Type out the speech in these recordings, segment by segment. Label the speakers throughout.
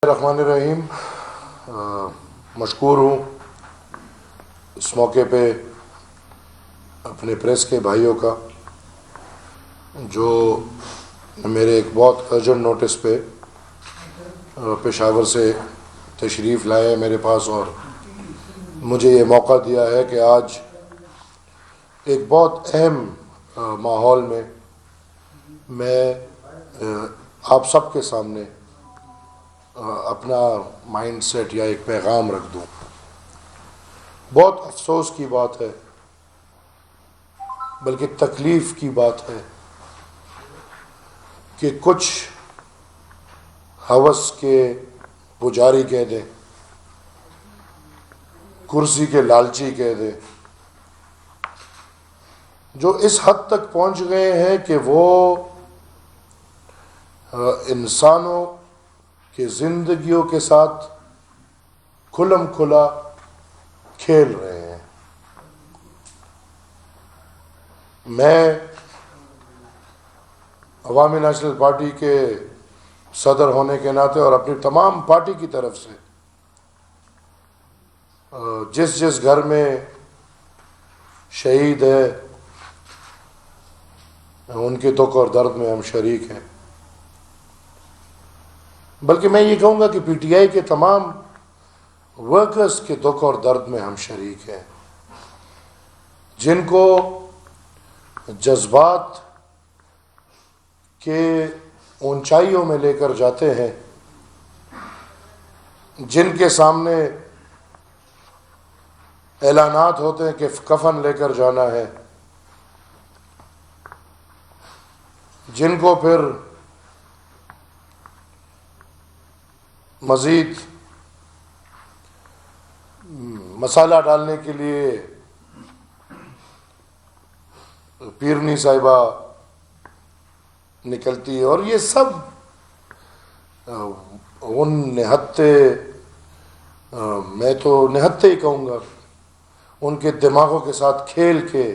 Speaker 1: الرحمن الرحیم، مشکور ہوں اس موقع پہ اپنے پریس کے بھائیوں کا جو میرے ایک بہت ارجنٹ نوٹس پہ پشاور سے تشریف لائے ہیں میرے پاس، اور مجھے یہ موقع دیا ہے کہ آج ایک بہت اہم ماحول میں آپ سب کے سامنے اپنا مائنڈ سیٹ یا ایک پیغام رکھ دوں۔ بہت افسوس کی بات ہے، بلکہ تکلیف کی بات ہے کہ کچھ ہوس کے پجاری کہہ دیں، کرسی کے لالچی کہہ دیں، جو اس حد تک پہنچ گئے ہیں کہ وہ انسانوں کہ زندگیوں کے ساتھ کھلم کھلا کھیل رہے ہیں۔ میں عوامی نیشنل پارٹی کے صدر ہونے کے ناطے اور اپنی تمام پارٹی کی طرف سے جس گھر میں شہید ہے ان کے دکھ اور درد میں ہم شریک ہیں، بلکہ میں یہ کہوں گا کہ پی ٹی آئی کے تمام ورکرز کے دکھ اور درد میں ہم شریک ہیں، جن کو جذبات کے اونچائیوں میں لے کر جاتے ہیں، جن کے سامنے اعلانات ہوتے ہیں کہ کفن لے کر جانا ہے، جن کو پھر مزید مسالہ ڈالنے کے لیے پیرنی صاحبہ نکلتی ہے، اور یہ سب ان نہتے، میں تو نہتے ہی کہوں گا، ان کے دماغوں کے ساتھ کھیل کے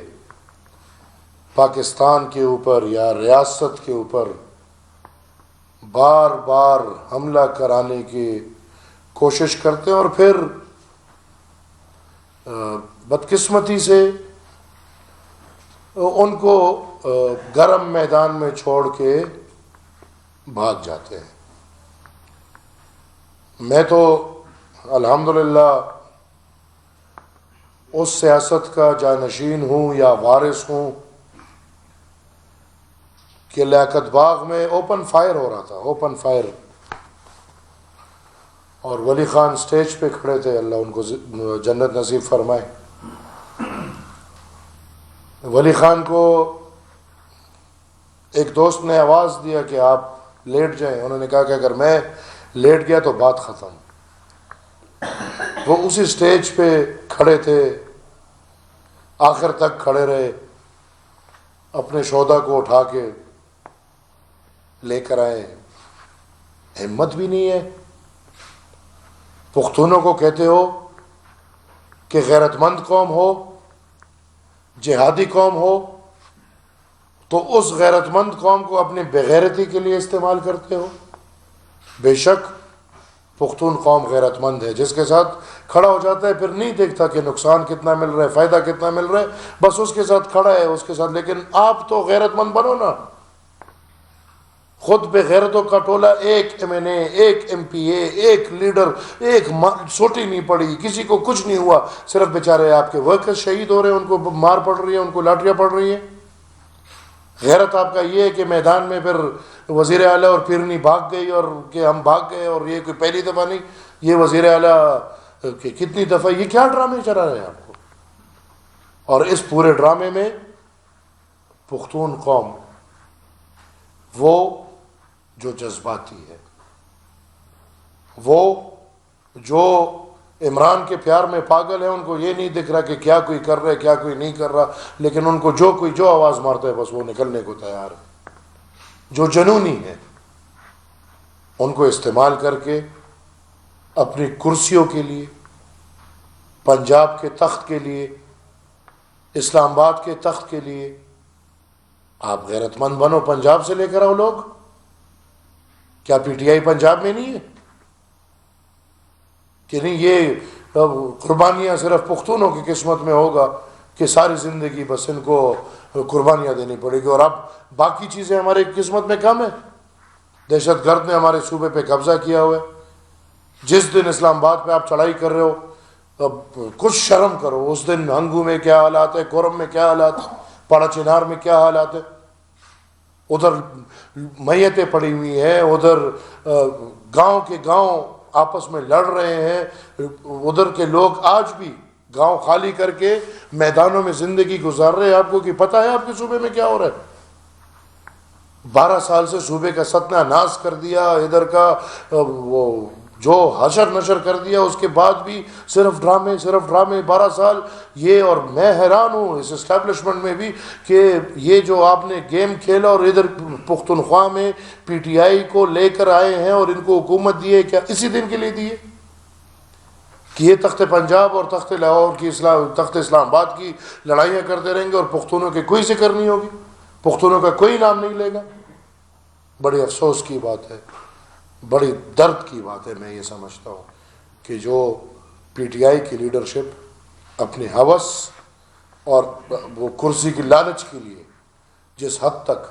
Speaker 1: پاکستان کے اوپر یا ریاست کے اوپر بار بار حملہ کرانے کی کوشش کرتے ہیں، اور پھر بدقسمتی سے ان کو گرم میدان میں چھوڑ کے بھاگ جاتے ہیں۔ میں تو الحمدللہ اس سیاست کا جانشین ہوں یا وارث ہوں کہ لیاقت باغ میں اوپن فائر ہو رہا تھا، اوپن فائر، اور ولی خان سٹیج پہ کھڑے تھے، اللہ ان کو جنت نصیب فرمائے۔ ولی خان کو ایک دوست نے آواز دیا کہ آپ لیٹ جائیں، انہوں نے کہا کہ اگر میں لیٹ گیا تو بات ختم۔ وہ اسی سٹیج پہ کھڑے تھے، آخر تک کھڑے رہے، اپنے شہدا کو اٹھا کے لے کر آئے۔ ہمت بھی نہیں ہے۔ پختونوں کو کہتے ہو کہ غیرت مند قوم ہو، جہادی قوم ہو، تو اس غیرت مند قوم کو اپنی بغیرتی کے لیے استعمال کرتے ہو۔ بے شک پختون قوم غیرت مند ہے، جس کے ساتھ کھڑا ہو جاتا ہے پھر نہیں دیکھتا کہ نقصان کتنا مل رہا ہے، فائدہ کتنا مل رہا ہے، بس اس کے ساتھ کھڑا ہے اس کے ساتھ۔ لیکن آپ تو غیرت مند بنو نا، خود بے غیرتوں کا ٹولہ، ایک ایم این اے، ایک ایم پی اے، ایک لیڈر، ایک سوٹی نہیں پڑی، کسی کو کچھ نہیں ہوا، صرف بیچارے آپ کے ورکر شہید ہو رہے ہیں، ان کو مار پڑ رہی ہے، ان کو لاٹریاں پڑ رہی ہیں۔ غیرت آپ کا یہ ہے کہ میدان میں پھر وزیر اعلیٰ اور پیرنی بھاگ گئی، اور کہ ہم بھاگ گئے، اور یہ کوئی پہلی دفعہ نہیں، یہ وزیر اعلیٰ کہ کتنی دفعہ، یہ کیا ڈرامے چلا رہے ہیں آپ کو؟ اور اس پورے ڈرامے میں پختون قوم وہ جو جذباتی ہے، وہ جو عمران کے پیار میں پاگل ہے، ان کو یہ نہیں دکھ رہا کہ کیا کوئی کر رہا ہے کیا کوئی نہیں کر رہا، لیکن ان کو جو کوئی جو آواز مارتا ہے بس وہ نکلنے کو تیار ہے۔ جو جنونی ہے ان کو استعمال کر کے اپنی کرسیوں کے لیے، پنجاب کے تخت کے لیے، اسلام آباد کے تخت کے لیے آپ غیرت مند بنو، پنجاب سے لے کر آؤ لوگ۔ کیا پی ٹی آئی پنجاب میں نہیں ہے؟ کہ نہیں یہ قربانیاں صرف پختونوں کی قسمت میں ہوگا کہ ساری زندگی بس ان کو قربانیاں دینی پڑے گی، اور اب باقی چیزیں ہماری قسمت میں کم ہیں۔ دہشت گرد نے ہمارے صوبے پہ قبضہ کیا ہوا ہے۔ جس دن اسلام آباد پہ آپ چڑھائی کر رہے ہو، اب کچھ شرم کرو، اس دن ہنگو میں کیا حالات ہے، کورم میں کیا حالات ہے، پاڑا چنار میں کیا حالات ہے، ادھر میتیں پڑی ہوئی ہیں، ادھر گاؤں کے گاؤں آپس میں لڑ رہے ہیں، ادھر کے لوگ آج بھی گاؤں خالی کر کے میدانوں میں زندگی گزار رہے ہیں۔ آپ کو کہ پتہ ہے آپ کے صوبے میں کیا ہو رہا ہے؟ 12 سال سے صوبے کا ستیہ ناش کر دیا، ادھر کا وہ جو حشر نشر کر دیا، اس کے بعد بھی صرف ڈرامے 12 سال یہ۔ اور میں حیران ہوں اس اسٹیبلشمنٹ میں بھی کہ یہ جو آپ نے گیم کھیلا اور ادھر پختونخوا میں پی ٹی آئی کو لے کر آئے ہیں اور ان کو حکومت دی ہے، کیا اسی دن کے لیے دی ہے کہ یہ تخت پنجاب اور تخت لاہور کی تخت اسلام آباد کی لڑائیاں کرتے رہیں گے اور پختونوں کی کوئی ذکر نہیں ہوگی، پختونوں کا کوئی نام نہیں لے گا؟ بڑی افسوس کی بات ہے، بڑی درد کی بات ہے۔ میں یہ سمجھتا ہوں کہ جو پی ٹی آئی کی لیڈرشپ اپنے ہوس اور وہ کرسی کی لالچ کے لیے جس حد تک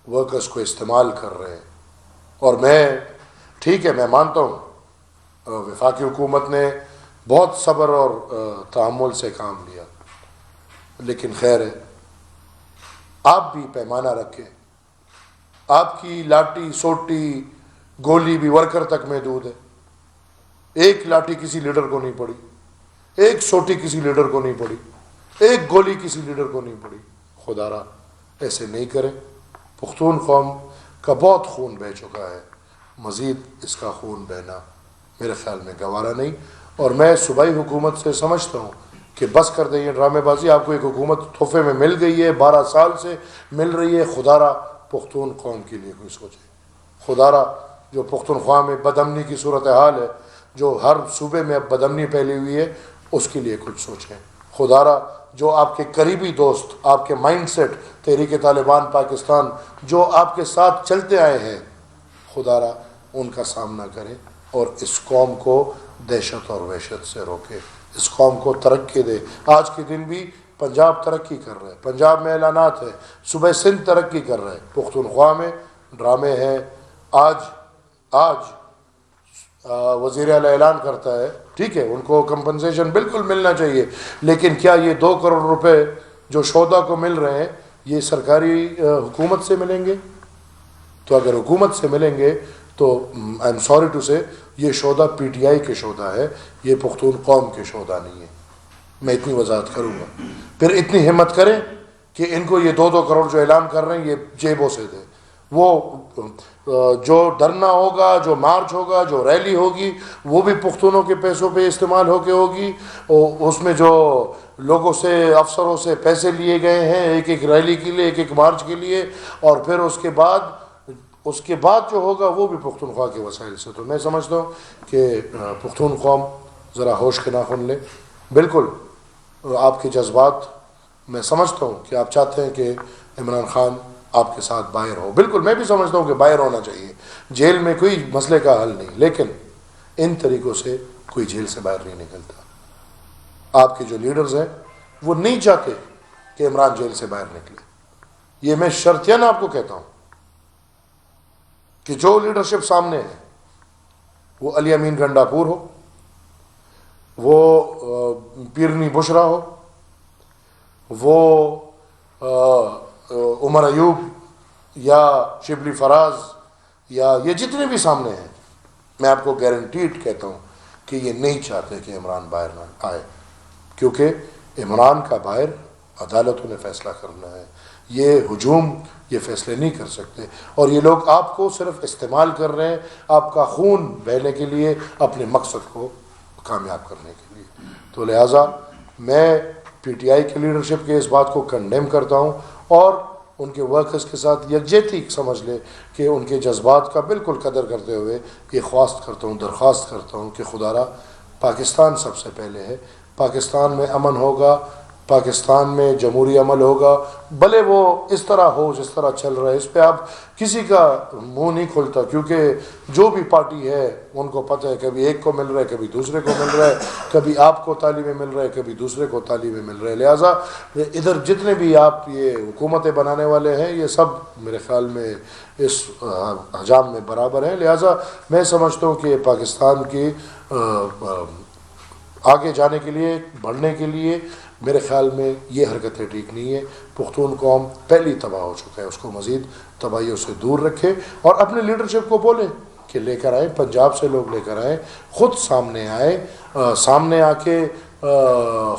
Speaker 1: ورکرز کو استعمال کر رہے ہیں، اور میں ٹھیک ہے، میں مانتا ہوں وفاقی حکومت نے بہت صبر اور تحمل سے کام لیا، لیکن خیر ہے، آپ بھی پیمانہ رکھیں۔ آپ کی لاٹھی سوٹی گولی بھی ورکر تک محدود ہے۔ ایک لاٹھی کسی لیڈر کو نہیں پڑی، ایک سوٹی کسی لیڈر کو نہیں پڑی، ایک گولی کسی لیڈر کو نہیں پڑی۔ خدا را ایسے نہیں کریں۔ پختون قوم کا بہت خون بہہ چکا ہے، مزید اس کا خون بہنا میرے خیال میں گوارا نہیں۔ اور میں صوبائی حکومت سے سمجھتا ہوں کہ بس کر دیں یہ ڈرامے بازی، آپ کو ایک حکومت تحفے میں مل گئی ہے، 12 سال سے مل رہی ہے۔ خدا را پختون قوم کے لیے کوئی سوچے، خدا را جو پختونخوا میں بدامنی کی صورتحال ہے، جو ہر صوبے میں اب بدامنی پھیلی ہوئی ہے، اس کے لیے کچھ سوچیں۔ خدا را جو آپ کے قریبی دوست، آپ کے مائنڈ سیٹ تحریک طالبان پاکستان جو آپ کے ساتھ چلتے آئے ہیں، خدا را ان کا سامنا کریں اور اس قوم کو دہشت اور وحشت سے روکے، اس قوم کو ترقی دے۔ آج کے دن بھی پنجاب ترقی کر رہا ہے، پنجاب میں اعلانات ہے، صوبہ سندھ ترقی کر رہا ہے، پختونخوا میں ڈرامے ہیں۔ آج وزیر اعلیٰ اعلان کرتا ہے، ٹھیک ہے، ان کو کمپنسیشن بالکل ملنا چاہیے، لیکن کیا یہ 2 کروڑ روپے جو شہدا کو مل رہے ہیں یہ سرکاری حکومت سے ملیں گے؟ تو اگر حکومت سے ملیں گے تو آئی ایم سوری ٹو سے یہ شہدا پی ٹی آئی کے شہدا ہے، یہ پختون قوم کے شہدا نہیں ہے۔ میں اتنی وضاحت کروں گا، پھر اتنی ہمت کریں کہ ان کو یہ 2 کروڑ جو اعلان کر رہے ہیں یہ جیبوں سے دیں۔ وہ جو دھرنا ہوگا، جو مارچ ہوگا، جو ریلی ہوگی، وہ بھی پختونوں کے پیسوں پہ استعمال ہو کے ہوگی، اور اس میں جو لوگوں سے، افسروں سے پیسے لیے گئے ہیں ایک ایک ریلی کے لیے، ایک ایک مارچ کے لیے، اور پھر اس کے بعد جو ہوگا وہ بھی پختونخوا کے وسائل سے۔ تو میں سمجھتا ہوں کہ پختون قوم ذرا ہوش کے ناخن لے۔ بالکل آپ کے جذبات، میں سمجھتا ہوں کہ آپ چاہتے ہیں کہ عمران خان آپ کے ساتھ باہر ہو، بالکل میں بھی سمجھتا ہوں کہ باہر ہونا چاہیے، جیل میں کوئی مسئلے کا حل نہیں، لیکن ان طریقوں سے کوئی جیل سے باہر نہیں نکلتا۔ آپ کے جو لیڈرز ہیں وہ نہیں چاہتے کہ عمران جیل سے باہر نکلے، یہ میں شرطیاً آپ کو کہتا ہوں کہ جو لیڈرشپ سامنے ہے، وہ علی امین گنڈاپور ہو، وہ پیرنی بشرا ہو، وہ عمر ایوب یا شبلی فراز، یا یہ جتنے بھی سامنے ہیں، میں آپ کو گارنٹیڈ کہتا ہوں کہ یہ نہیں چاہتے کہ عمران باہر نہ آئے، کیونکہ عمران کا باہر عدالتوں نے فیصلہ کرنا ہے، یہ ہجوم یہ فیصلے نہیں کر سکتے، اور یہ لوگ آپ کو صرف استعمال کر رہے ہیں آپ کا خون بہنے کے لیے، اپنے مقصد کو کامیاب کرنے کے لیے۔ تو لہٰذا میں پی ٹی آئی کی لیڈرشپ کے اس بات کو کنڈیم کرتا ہوں، اور ان کے ورکرز کے ساتھ یکجہتی سمجھ لے کہ ان کے جذبات کا بالکل قدر کرتے ہوئے یہ خواست کرتا ہوں، درخواست کرتا ہوں کہ خدا را پاکستان سب سے پہلے ہے، پاکستان میں امن ہوگا، پاکستان میں جمہوری عمل ہوگا، بھلے وہ اس طرح ہو جس طرح چل رہا ہے، اس پہ آپ کسی کا منہ نہیں کھلتا، کیونکہ جو بھی پارٹی ہے ان کو پتہ ہے کبھی ایک کو مل رہا ہے، کبھی دوسرے کو مل رہا ہے، کبھی آپ کو تعلیمیں مل رہا ہے، کبھی دوسرے کو تعلیمیں مل رہے ہیں. لہٰذا ادھر جتنے بھی آپ یہ حکومتیں بنانے والے ہیں یہ سب میرے خیال میں اس حجام میں برابر ہیں. لہٰذا میں سمجھتا ہوں کہ پاکستان کی آگے جانے کے لیے، بڑھنے کے لیے میرے خیال میں یہ حرکتیں ٹھیک نہیں ہیں. پختون قوم پہلی تباہ ہو چکا ہے، اس کو مزید تباہیوں سے دور رکھے اور اپنے لیڈرشپ کو بولے کہ لے کر آئیں، پنجاب سے لوگ لے کر آئیں، خود سامنے آئے، سامنے آ کے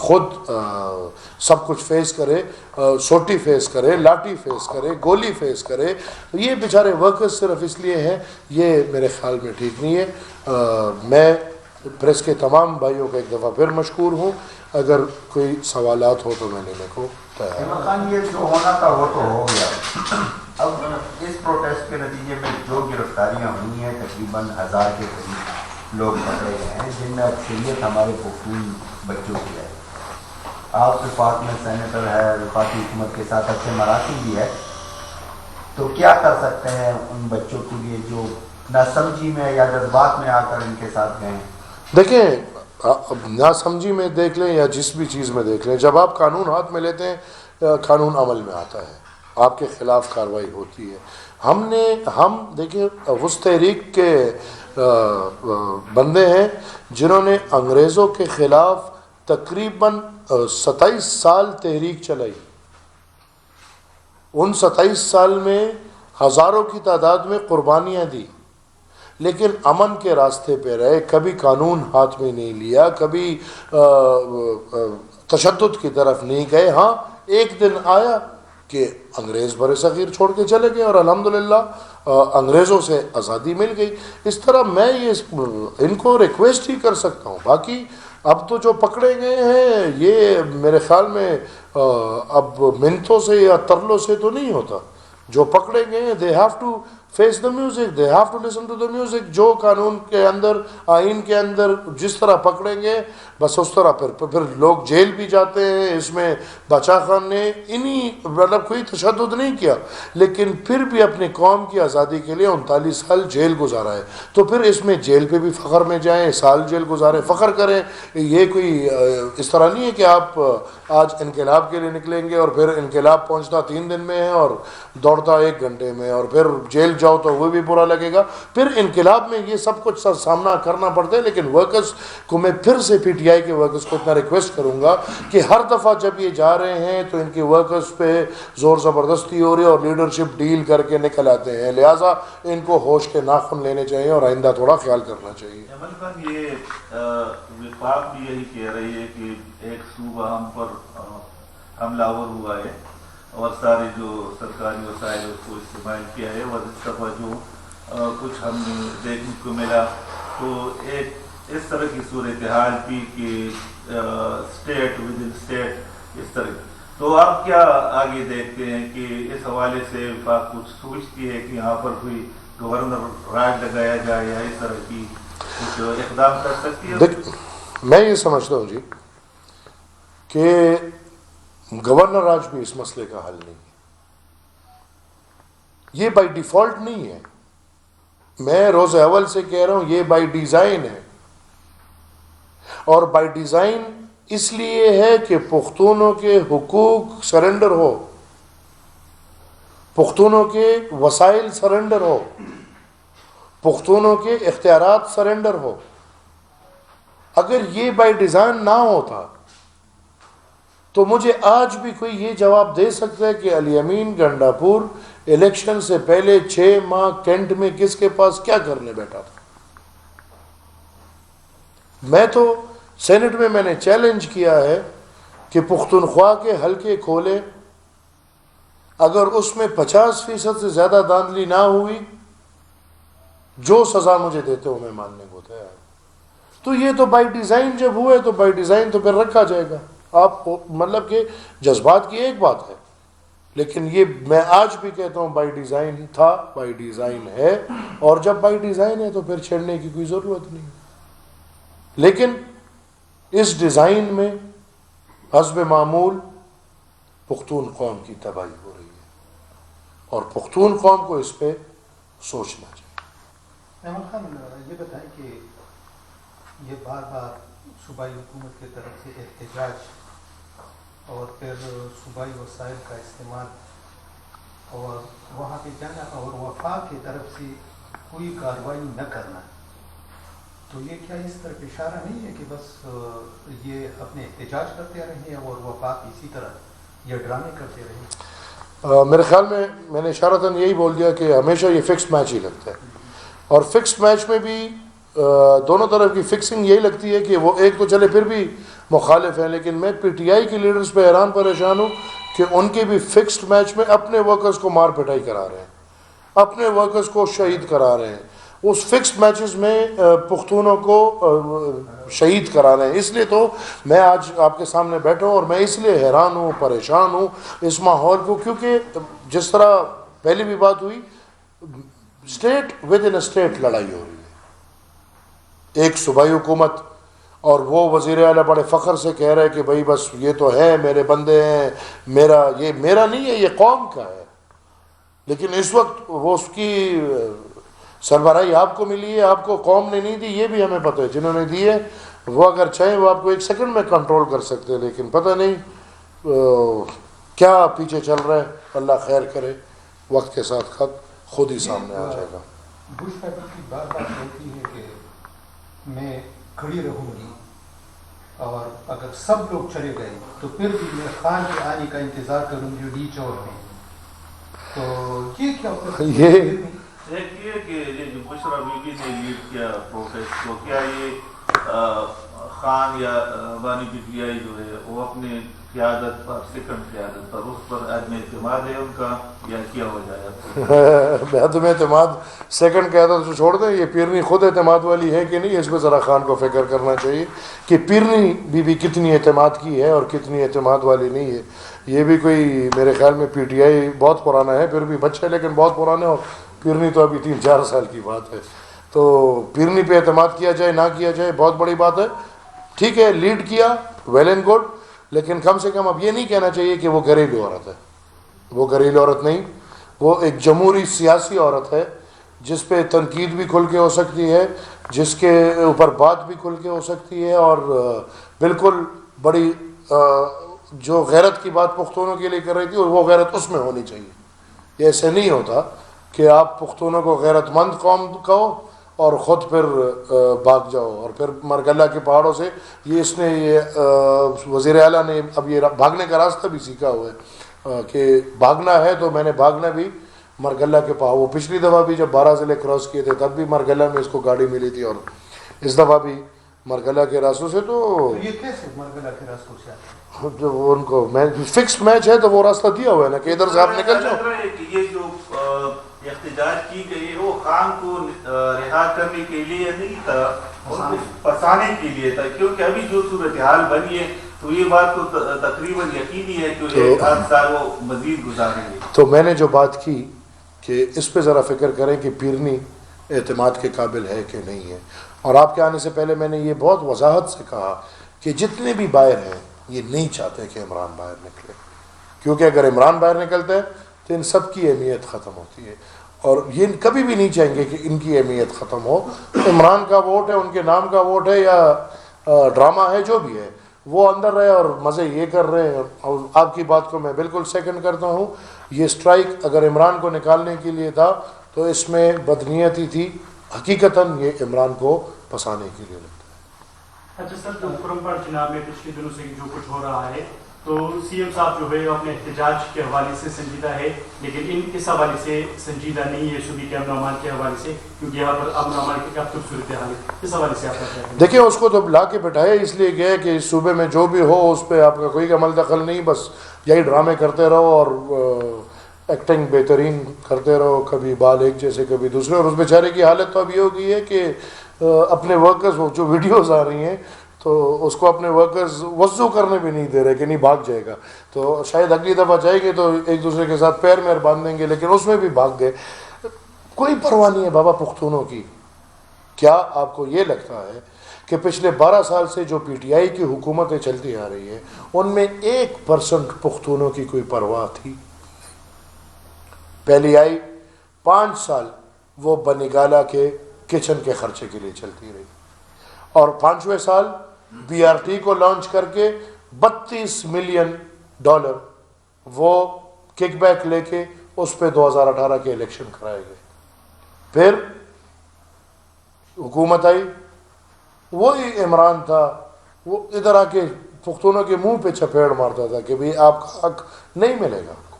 Speaker 1: خود سب کچھ فیس کرے، سوٹی فیس کرے، لاٹھی فیس کرے، گولی فیس کرے. یہ بیچارے ورکرز صرف اس لیے ہیں، یہ میرے خیال میں ٹھیک نہیں ہے. میں پریس کے تمام بھائیوں کا ایک دفعہ پھر مشکور ہوں. اگر کوئی سوالات ہو تو میں لینے کو تیار ہوں.
Speaker 2: خان، یہ جو ہونا تھا وہ تو ہو گیا. اب اس پروٹیسٹ کے نتیجے میں جو گرفتاریاں ہوئی ہیں تقریباً 1000 کے قریب لوگ پکڑے گئے ہیں، جن میں اکثریت ہمارے پختون بچوں کی ہے. آپ وفاق میں سینیٹر ہے، وفاقی حکومت کے ساتھ اچھے مراکز بھی ہے، تو کیا کر سکتے ہیں ان بچوں کے لیے جو نہ سمجھی میں یا جذبات میں آ کر ان کے ساتھ گئے؟
Speaker 1: دیکھیں، نہ سمجھی میں دیکھ لیں یا جس بھی چیز میں دیکھ لیں، جب آپ قانون ہاتھ میں لیتے ہیں قانون عمل میں آتا ہے، آپ کے خلاف کارروائی ہوتی ہے. ہم دیکھیں اس تحریک کے بندے ہیں جنہوں نے انگریزوں کے خلاف تقریباً 27 سال تحریک چلائی. ان 27 سال میں ہزاروں کی تعداد میں قربانیاں دی، لیکن امن کے راستے پہ رہے، کبھی قانون ہاتھ میں نہیں لیا، کبھی تشدد کی طرف نہیں گئے. ہاں ایک دن آیا کہ انگریز بر صغیر چھوڑ کے چلے گئے اور الحمدللہ انگریزوں سے آزادی مل گئی. اس طرح میں ان کو ریکویسٹ ہی کر سکتا ہوں. باقی اب تو جو پکڑے گئے ہیں یہ میرے خیال میں اب منتوں سے یا ترلوں سے تو نہیں ہوتا. جو پکڑے گئے ہیں they have to face the music, they have to listen to the music. جو قانون کے اندر، آئین کے اندر جس طرح پکڑیں گے بس اس طرح پھر لوگ جیل بھی جاتے ہیں. اس میں باچا خان نے مطلب کوئی تشدد نہیں کیا، لیکن پھر بھی اپنی قوم کی آزادی کے لیے 39 سال جیل گزارا ہے. تو پھر اس میں جیل پہ بھی فخر میں جائیں، سال جیل گزاریں، فخر کریں. یہ کوئی اس طرح نہیں ہے کہ آپ آج انقلاب کے لیے نکلیں گے اور پھر انقلاب پہنچتا 3 دن میں ہے اور دوڑتا 1 گھنٹے میں، اور پھر جیل جاؤ تو وہ بھی برا لگے گا. پھر انقلاب میں یہ سب کچھ سامنا کرنا پڑتا ہے. لیکن ورکرز کو میں پھر سے پی ٹی آئی کے ورکرز کو اتنا ریکویسٹ کروں گا کہ ہر دفعہ جب یہ جا رہے ہیں تو ان کے ورکرز پہ زور زبردستی ہو رہی ہے اور لیڈرشپ ڈیل کر کے نکل آتے ہیں. لہٰذا ان کو ہوش کے ناخن لینے چاہیے اور آئندہ تھوڑا خیال کرنا چاہیے.
Speaker 3: احمد خان، یہ وفاق بھی یہی کہہ رہی ہے کہ ایک صوبہ ہم پر حملہ آور ہوا ہے اور سارے جو سرکاری وسائل اس کو استعمال کیا ہے، اور اس دفعہ جو کچھ ہم نے دیکھنے کو ملا تو ایک اس طرح کی صورتحال تھی کہ اسٹیٹ ود ان اسٹیٹ اس طرح. تو آپ کیا آگے دیکھتے ہیں کہ اس حوالے سے وفاق کچھ سوچتی ہے کہ یہاں پر کوئی گورنر راج لگایا جائے یا اس طرح کی کچھ اقدام کر سکتی ہے؟
Speaker 1: میں یہ سمجھتا ہوں جی کہ گورنر راج بھی اس مسئلے کا حل نہیں ہے. یہ بائی ڈیفالٹ نہیں ہے، میں روز اول سے کہہ رہا ہوں یہ بائی ڈیزائن ہے. اور بائی ڈیزائن اس لیے ہے کہ پختونوں کے حقوق سرنڈر ہو، پختونوں کے وسائل سرنڈر ہو، پختونوں کے اختیارات سرنڈر ہو. اگر یہ بائی ڈیزائن نہ ہوتا تو مجھے آج بھی کوئی یہ جواب دے سکتا ہے کہ علی امین گنڈاپور الیکشن سے پہلے 6 ماہ کینٹ میں کس کے پاس کیا کرنے بیٹھا تھا؟ میں تو سینٹ میں نے چیلنج کیا ہے کہ پختونخوا کے حلقے کھولے، اگر اس میں 50% سے زیادہ دھاندلی نہ ہوئی، جو سزا مجھے دیتے ہو میں ماننے کو تیار ہوں. تو یہ تو بائی ڈیزائن جب ہوا ہے تو بائی ڈیزائن تو پھر رکھا جائے گا. آپ مطلب کہ جذبات کی ایک بات ہے، لیکن یہ میں آج بھی کہتا ہوں بائی ڈیزائن تھا، بائی ڈیزائن ہے، اور جب بائی ڈیزائن ہے تو پھر چھیڑنے کی کوئی ضرورت نہیں. لیکن اس ڈیزائن میں حسب معمول پختون قوم کی تباہی ہو رہی ہے اور پختون قوم کو اس پہ سوچنا چاہیے۔
Speaker 4: احمد خان یہ بتائیں کہ یہ بار بار صوبائی حکومت کی طرف سے احتجاج اور پھر صوبائی وسائل کا استعمال اور وہاں پہ جانا اور وفاق کی طرف سے کوئی کارروائی نہ کرنا، تو یہ کیا اس طرف اشارہ نہیں ہے کہ بس یہ اپنے احتجاج کرتے رہیں اور وفاق اسی طرح یہ ڈرامے کرتے رہیں؟
Speaker 1: میرے خیال میں نے اشارتاً یہی بول دیا کہ ہمیشہ یہ فکس میچ ہی لگتا ہے، اور فکس میچ میں بھی دونوں طرف کی فکسنگ یہی لگتی ہے کہ وہ ایک تو چلے پھر بھی مخالف ہیں، لیکن میں پی ٹی آئی کے لیڈرز پہ حیران پریشان ہوں کہ ان کے بھی فکسڈ میچ میں اپنے ورکرز کو مار پٹائی کرا رہے ہیں، اپنے ورکرز کو شہید کرا رہے ہیں، اس فکسڈ میچز میں پختونوں کو شہید کرا رہے ہیں۔ اس لیے تو میں آج آپ کے سامنے بیٹھا ہوں اور میں اس لیے حیران ہوں، پریشان ہوں اس ماحول کو، کیونکہ جس طرح پہلی بھی بات ہوئی، اسٹیٹ ود ان اسٹیٹ لڑائی ہو رہی ہے، ایک صوبائی حکومت اور وہ وزیر اعلیٰ بڑے فخر سے کہہ رہے کہ بھائی بس یہ تو ہے میرے بندے ہیں، یہ میرا نہیں ہے، یہ قوم کا ہے، لیکن اس وقت وہ اس کی سربراہی آپ کو ملی ہے، آپ کو قوم نے نہیں دی، یہ بھی ہمیں پتہ ہے، جنہوں نے دی ہے وہ اگر چاہیں وہ آپ کو ایک سیکنڈ میں کنٹرول کر سکتے ہیں، لیکن پتہ نہیں کیا پیچھے چل رہا ہے۔ اللہ خیر کرے، وقت کے ساتھ خود ہی سامنے آ جائے گا۔
Speaker 4: بش فیملی کی بار بار کہتی ہے کہ میں کھڑی رہوں گی اور اگر سب لوگ چلے گئے تو پھر بھی میں خان کے آنے کا انتظار کروں گی ڈی چور میں، تو یہ کیا
Speaker 3: ایک یہ کہ یہ جو بشرا بی بی نے لیڈ کیا پروٹیسٹ کو، کیا یہ خان یا بانی پی ٹی آئی جو ہے وہ اپنے قیادت پر، سیکنڈ قیادت پر، اس پر عدم اعتماد ہے ان کا، یا کیا ہو جائے؟
Speaker 1: عدم اعتماد سیکنڈ قیادت سے چھوڑ دیں، یہ پیرنی خود اعتماد والی ہے کہ نہیں، اس پہ ذرا خان کو فکر کرنا چاہیے کہ پیرنی بی بی کتنی اعتماد کی ہے اور کتنی اعتماد والی نہیں ہے۔ یہ بھی کوئی میرے خیال میں پی ٹی آئی بہت پرانا ہے، پھر بھی بچے لیکن بہت پرانے، اور پیرنی تو ابھی 3-4 سال کی بات ہے، تو پیرنی پہ اعتماد کیا جائے نہ کیا جائے بہت بڑی بات ہے۔ ٹھیک ہے، لیڈ کیا، ویل اینڈ گڈ، لیکن کم سے کم اب یہ نہیں کہنا چاہیے کہ وہ گھریلو عورت ہے، وہ گھریلو عورت نہیں، وہ ایک جمہوری سیاسی عورت ہے جس پہ تنقید بھی کھل کے ہو سکتی ہے، جس کے اوپر بات بھی کھل کے ہو سکتی ہے، اور بالکل بڑی جو غیرت کی بات پختونوں کے لیے کر رہی تھی، اور وہ غیرت اس میں ہونی چاہیے۔ یہ ایسے نہیں ہوتا کہ آپ پختونوں کو غیرت مند قوم کہو اور خود پھر بھاگ جاؤ، اور پھر مرگلہ کے پہاڑوں سے یہ وزیر اعلیٰ نے اب یہ بھاگنے کا راستہ بھی سیکھا ہوا ہے کہ بھاگنا ہے تو میں نے بھاگنا بھی مرگلہ کے پہاڑ۔ وہ پچھلی دفعہ بھی جب 12 ضلع کراس کیے تھے تب بھی مرگلہ میں اس کو گاڑی ملی تھی، اور اس دفعہ بھی مرگلہ کے راستوں سے۔ تو
Speaker 4: یہ کیسے مرگلہ کے راستوں سے آتے ہیں؟
Speaker 1: جو ان کو فکس میچ ہے تو وہ راستہ دیا ہوا ہے نا کہ ادھر سے آپ نکل جاؤ۔
Speaker 3: یہ جو احتجاج کی گئی وہ خان کو رہا کرنے کے لیے نہیں تھا، ان کو پھنسانے کے لیے تھا، کیونکہ ابھی جو صورتحال بنی ہے تو یہ بات تو تقریباً یقینی ہے کہ 1 سال وہ مزید گزاریں گے۔
Speaker 1: تو میں نے جو بات کی کہ اس پہ ذرا فکر کریں کہ پیرنی اعتماد کے قابل ہے کہ نہیں ہے، اور آپ کے آنے سے پہلے میں نے یہ بہت وضاحت سے کہا کہ جتنے بھی باہر ہیں یہ نہیں چاہتے کہ عمران باہر نکلے، کیونکہ اگر عمران باہر نکلتا ہے تو ان سب کی اہمیت ختم ہوتی ہے، اور یہ کبھی بھی نہیں چاہیں گے کہ ان کی اہمیت ختم ہو۔ عمران کا ووٹ ہے، ان کے نام کا ووٹ ہے یا ڈرامہ ہے، جو بھی ہے، وہ اندر رہے اور مزے یہ کر رہے ہیں۔ اور آپ کی بات کو میں بالکل سیکنڈ کرتا ہوں، یہ سٹرائک اگر عمران کو نکالنے کے لیے تھا تو اس میں بدنیتی تھی، حقیقتاً یہ عمران کو پھنسانے کے لیے لگتا ہے۔
Speaker 5: اچھا سر، تو کرمپاڑ چناب میں پچھلے دنوں سے جو کچھ ہو رہا ہے، تو سی ایم صاحب جو ہے اپنے احتجاج کے حوالے سے سنجیدہ ہے، لیکن ان اس حوالے سے سنجیدہ نہیں ہے صوبے کے امن و امان کے حوالے سے، کیونکہ یہاں پر امن و امان کی کافی صورتحال ہے، اس حوالے سے آپ کا کیا کہنا ہے؟
Speaker 1: دیکھیں، اس کو تو لا کے بٹھایا اس لیے گیا کہ اس صوبے میں جو بھی ہو اس پہ آپ کا کوئی عمل دخل نہیں، بس یہی ڈرامے کرتے رہو اور ایکٹنگ بہترین کرتے رہو، کبھی بال ایک جیسے کبھی دوسرے، اور اس بیچارے کی حالت تو اب یہ ہو گئی ہے کہ اپنے ورکرز جو ویڈیوز آ رہی ہیں تو اس کو اپنے ورکرز وضو کرنے بھی نہیں دے رہے کہ نہیں بھاگ جائے گا، تو شاید اگلی دفعہ جائیں گے تو ایک دوسرے کے ساتھ پیر میں باندھ دیں گے، لیکن اس میں بھی بھاگ گئے۔ کوئی پرواہ نہیں ہے بابا پختونوں کی، کیا آپ کو یہ لگتا ہے کہ پچھلے 12 سال سے جو پی ٹی آئی کی حکومتیں چلتی آ رہی ہیں ان میں 1% پختونوں کی کوئی پرواہ تھی؟ پہلی آئی 5 سال وہ بنگالہ کے کچن کے خرچے کے لیے چلتی رہی، اور 5ویں سال بی آر ٹی کو لانچ کر کے $32 ملین وہ کک بیک لے کے اس پہ 2018 کے الیکشن کرائے گئے. پھر حکومت آئی، وہی عمران تھا، وہ ادھر آ کے پختونوں کے منہ پہ چپیڑ مارتا تھا کہ بھئی آپ کا حق نہیں ملے گا آپ کو،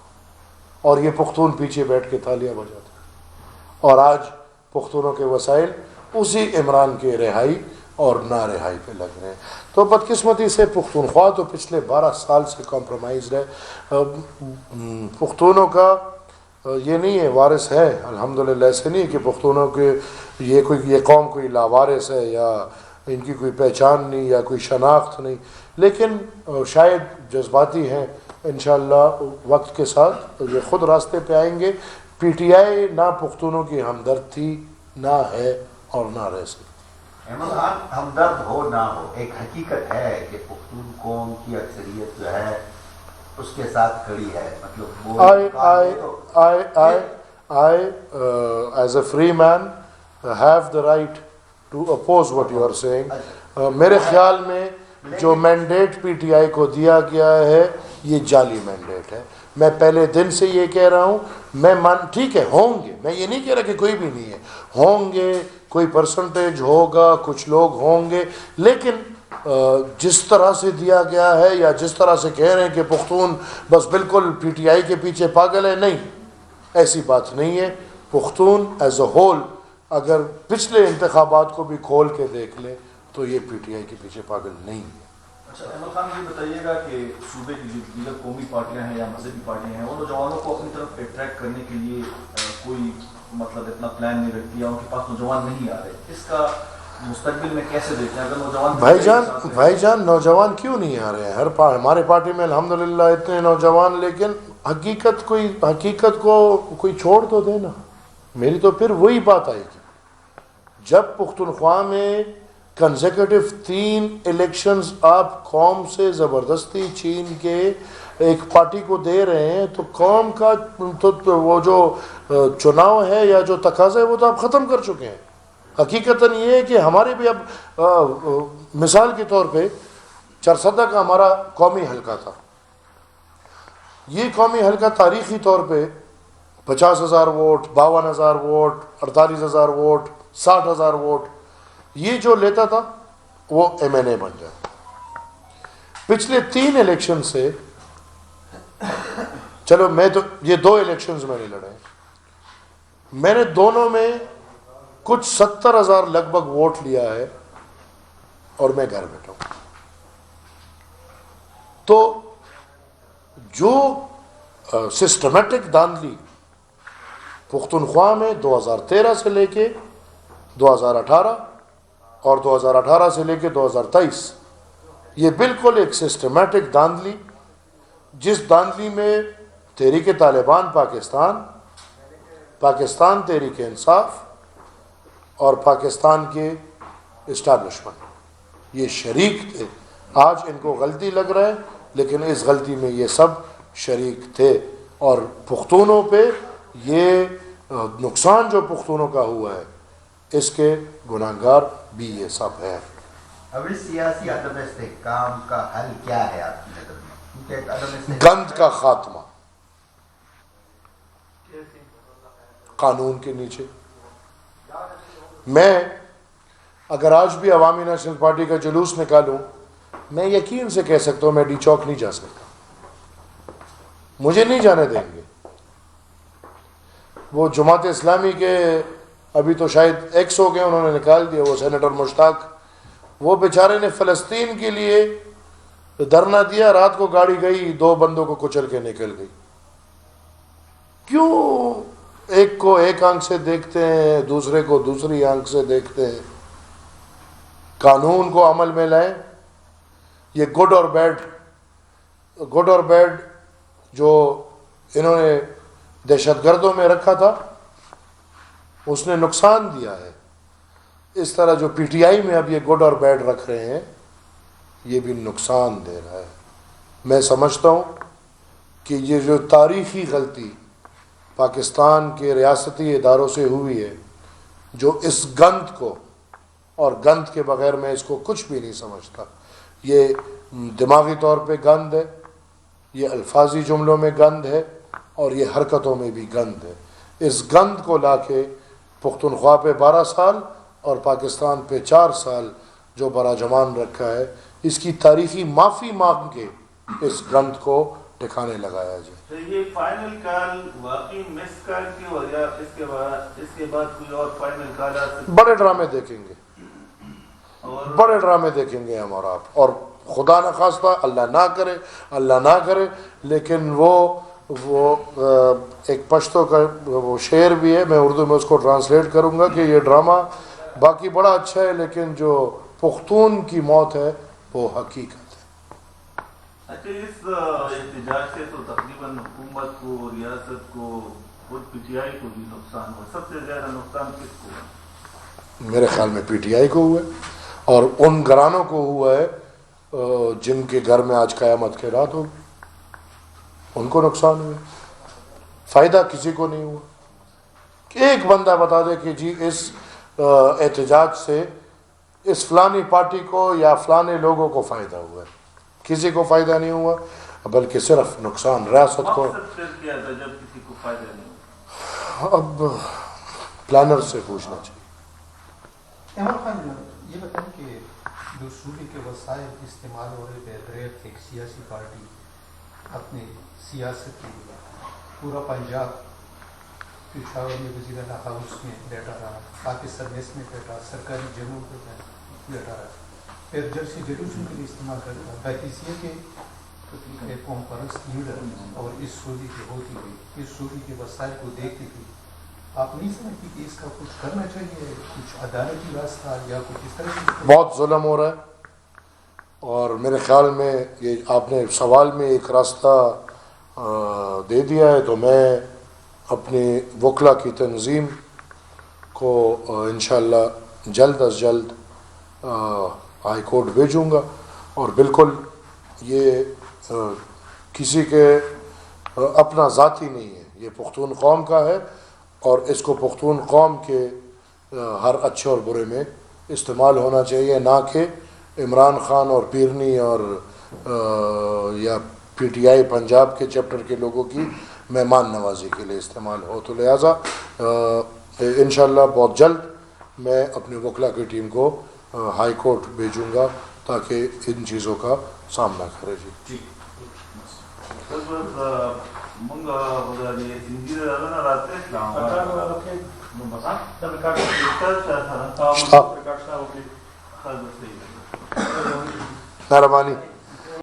Speaker 1: اور یہ پختون پیچھے بیٹھ کے تالیاں بجاتے. اور آج پختونوں کے وسائل اسی عمران کے رہائی اور نہ رہائی پہ لگ رہے ہیں. تو بدقسمتی سے پختونخوا تو پچھلے 12 سال سے کمپرومائزڈ ہے. پختونوں کا یہ نہیں ہے، وارث ہے الحمدللہ، ایسے نہیں کہ پختونوں کے یہ قوم کوئی لاوارث ہے یا ان کی کوئی پہچان نہیں یا کوئی شناخت نہیں، لیکن شاید جذباتی ہیں. انشاءاللہ وقت کے ساتھ یہ خود راستے پہ آئیں گے. پی ٹی آئی نہ پختونوں کی ہمدرد تھی، نہ ہے اور نہ رہ سکتی.
Speaker 2: احمد خان، ہمدرد ہو نہ ہو، ایک حقیقت ہے کہ پختون قوم کی اکثریت جو ہے اس کے ساتھ کھڑی ہے. مطلب
Speaker 1: I as a free man have the right to oppose what you are saying. میرے خیال میں جو مینڈیٹ پی ٹی آئی کو دیا گیا ہے یہ جعلی مینڈیٹ ہے. میں پہلے دن سے یہ کہہ رہا ہوں، ٹھیک ہے ہوں گے، میں یہ نہیں کہہ رہا کہ کوئی بھی نہیں ہے، ہوں گے، کوئی پرسنٹیج ہوگا، کچھ لوگ ہوں گے، لیکن جس طرح سے دیا گیا ہے یا جس طرح سے کہہ رہے ہیں کہ پختون بس بالکل پی ٹی آئی کے پیچھے پاگل ہے، نہیں، ایسی بات نہیں ہے. پختون ایز اے ہول اگر پچھلے انتخابات کو بھی کھول کے دیکھ لے تو یہ پی ٹی آئی کے پیچھے پاگل نہیں ہے.
Speaker 6: اچھا احمد خان، یہ بتائیے گا کہ صوبے کی جو دیگر قومی پارٹیاں ہیں یا مذہبی پارٹیاں ہیں، وہ نوجوانوں کو اپنی طرف اٹریکٹ کرنے کے لیے کوئی مطلب اتنا پلان نہیں رکھتی ہے، ان کے پاس نوجوان نہیں آ رہے، اس کا مستقبل میں کیسے دیکھتے ہیں؟ اگر نوجوان
Speaker 1: بھائی جان نوجوان کیوں نہیں آ رہے ہیں؟ ہمارے پارٹی میں الحمدللہ اتنے نوجوان، لیکن حقیقت کو کوئی چھوڑ تو دے نا. میری تو پھر وہی بات آئے گی، جب پختونخوا میں کنزیکٹو 3 الیکشنز آپ قوم سے زبردستی چھین کے ایک پارٹی کو دے رہے ہیں تو قوم کا تو وہ جو چناؤ ہے یا جو تقاضا ہے وہ تو آپ ختم کر چکے ہیں. حقیقتاً یہ ہے کہ ہمارے بھی اب مثال کے طور پہ چرسدہ کا ہمارا قومی حلقہ تھا. یہ قومی حلقہ تاریخی طور پہ 50,000 ووٹ، 52,000 ووٹ، 48,000 ووٹ، 60,000 ووٹ یہ جو لیتا تھا وہ ایم این اے بن جاتا. پچھلے 3 الیکشن سے، چلو میں تو یہ 2 الیکشنز میں نے لڑے، میں نے دونوں میں کچھ 70,000 لگ بھگ ووٹ لیا ہے اور میں گھر بیٹھا ہوں. تو جو سسٹمیٹک داندلی پختونخوا میں 2013 سے لے کے 2018 اور 2018 سے لے کے 2023، یہ بالکل ایک سسٹمیٹک داندلی، جس داندلی میں تحریک طالبان پاکستان تحریک انصاف اور پاکستان کے اسٹیبلشمنٹ یہ شریک تھے. آج ان کو غلطی لگ رہا ہے لیکن اس غلطی میں یہ سب شریک تھے، اور پختونوں پہ یہ نقصان جو پختونوں کا ہوا ہے اس کے گناہگار بھی یہ سب ہے.
Speaker 2: اب اس سیاسی عدم استحکام کا حل کیا ہے آپ کی نظر میں؟ کیونکہ عدم استحکام
Speaker 1: گند کا خاتمہ، قانون کے نیچے. میں اگر آج بھی عوامی نیشنل پارٹی کا جلوس نکالوں، میں یقین سے کہہ سکتا ہوں میں ڈی چوک نہیں جا سکتا، مجھے نہیں جانے دیں گے. وہ جماعت اسلامی کے ابھی تو شاید ایکس ہو گئے، انہوں نے نکال دیا، وہ سینیٹر مشتاق، وہ بیچارے نے فلسطین کے لیے دھرنا دیا، رات کو گاڑی گئی 2 بندوں کو کچل کے نکل گئی. کیوں ایک کو ایک آنکھ سے دیکھتے ہیں، دوسرے کو دوسری آنکھ سے دیکھتے ہیں؟ قانون کو عمل میں لائیں. یہ گڈ اور بیڈ جو انہوں نے دہشت گردوں میں رکھا تھا اس نے نقصان دیا ہے. اس طرح جو پی ٹی آئی میں اب یہ گڈ اور بیڈ رکھ رہے ہیں یہ بھی نقصان دے رہا ہے. میں سمجھتا ہوں کہ یہ جو تاریخی غلطی پاکستان کے ریاستی اداروں سے ہوئی ہے، جو اس گند کو، اور گند کے بغیر میں اس کو کچھ بھی نہیں سمجھتا، یہ دماغی طور پہ گند ہے، یہ الفاظی جملوں میں گند ہے، اور یہ حرکتوں میں بھی گند ہے. اس گند کو لا کے پختونخوا پہ 12 سال اور پاکستان پہ 4 سال جو براجمان رکھا ہے، اس کی تاریخی معافی مانگ کے اس گند کو ٹھکانے لگایا جائے.
Speaker 3: تو یہ فائنل کال واقعی مس کال کی ہو یا اس کے بعد کوئی اور فائنل کال آ سکتی؟
Speaker 1: بڑے ڈرامے دیکھیں گے،
Speaker 3: اور
Speaker 1: بڑے ڈرامے دیکھیں گے ہم اور آپ، اور خدا نہ خواستہ اللہ نہ کرے، لیکن وہ ایک پشتو کا وہ شعر بھی ہے، میں اردو میں اس کو ٹرانسلیٹ کروں گا کہ یہ ڈرامہ باقی بڑا اچھا ہے لیکن جو پختون کی موت ہے وہ حقیقت ہے.
Speaker 3: اچھا، اس احتجاج سے تو تقریباً حکومت کو، ریاست کو اور پی ٹی آئی کو بھی نقصان ہوا. سب سے زیادہ نقصان کس کو ہوا؟
Speaker 1: میرے خیال میں پی ٹی آئی کو ہوا ہے، اور ان گھرانوں کو ہوا ہے جن کے گھر میں آج قیامت کے رات ہوگی، ان کو نقصان ہوا. فائدہ کسی کو نہیں ہوا. ایک بندہ بتا دے کہ جی اس احتجاج سے اس فلانی پارٹی کو یا فلانے لوگوں کو فائدہ ہوا ہے. کسی کو فائدہ نہیں ہوا، بلکہ صرف نقصان ریاست کو.
Speaker 3: مقصد پھر کیا تھا جب کسی کو فائدہ نہیں ہوا؟
Speaker 1: اب پلانر سے پوچھنا چاہیے.
Speaker 4: عمران خان، یہ بتائیں کہ جو صوبے کے وسائل استعمال ہو رہے بغیر ایک سیاسی پارٹی اپنی سیاست کے لیے، پورا پنجاب پشاور میں وزیر اعلیٰ ہاؤس میں بیٹھا رہا، پاکستان میس میں بیٹھا، سرکاری جگہوں پہ بیٹھا رہا، پھر جلسی جلوسوں کے لیے استعمال کرتا تھا. اس لیے کہ قوم پرست لیڈر اور اس صوبے کی ہوتی ہوئی اس صوبے کے وسائل کو دیکھتی تھی، آپ نہیں سمجھتی کہ اس کا کچھ کرنا چاہیے، کچھ عدالتی راستہ یا کچھ اس طرح کی؟
Speaker 1: بہت ظلم ہو رہا ہے، اور میرے خیال میں یہ آپ نے سوال میں ایک راستہ دے دیا ہے. تو میں اپنی وکلا کی تنظیم کو انشاءاللہ جلد از جلد ہائی کورٹ بھیجوں گا، اور بالکل یہ کسی کے اپنا ذاتی نہیں ہے، یہ پختون قوم کا ہے، اور اس کو پختون قوم کے ہر اچھے اور برے میں استعمال ہونا چاہیے، نہ کہ عمران خان اور پیرنی اور یا پی ٹی آئی پنجاب کے چیپٹر کے لوگوں کی مہمان نوازی کے لیے استعمال ہو. تو لہٰذا انشاءاللہ بہت جلد میں اپنی وکلا کی ٹیم کو ہائی کورٹ بھیجوں گا تاکہ ان چیزوں کا سامنا کرے. جی
Speaker 3: منگا انجینئر انا راترے
Speaker 1: مہربانی.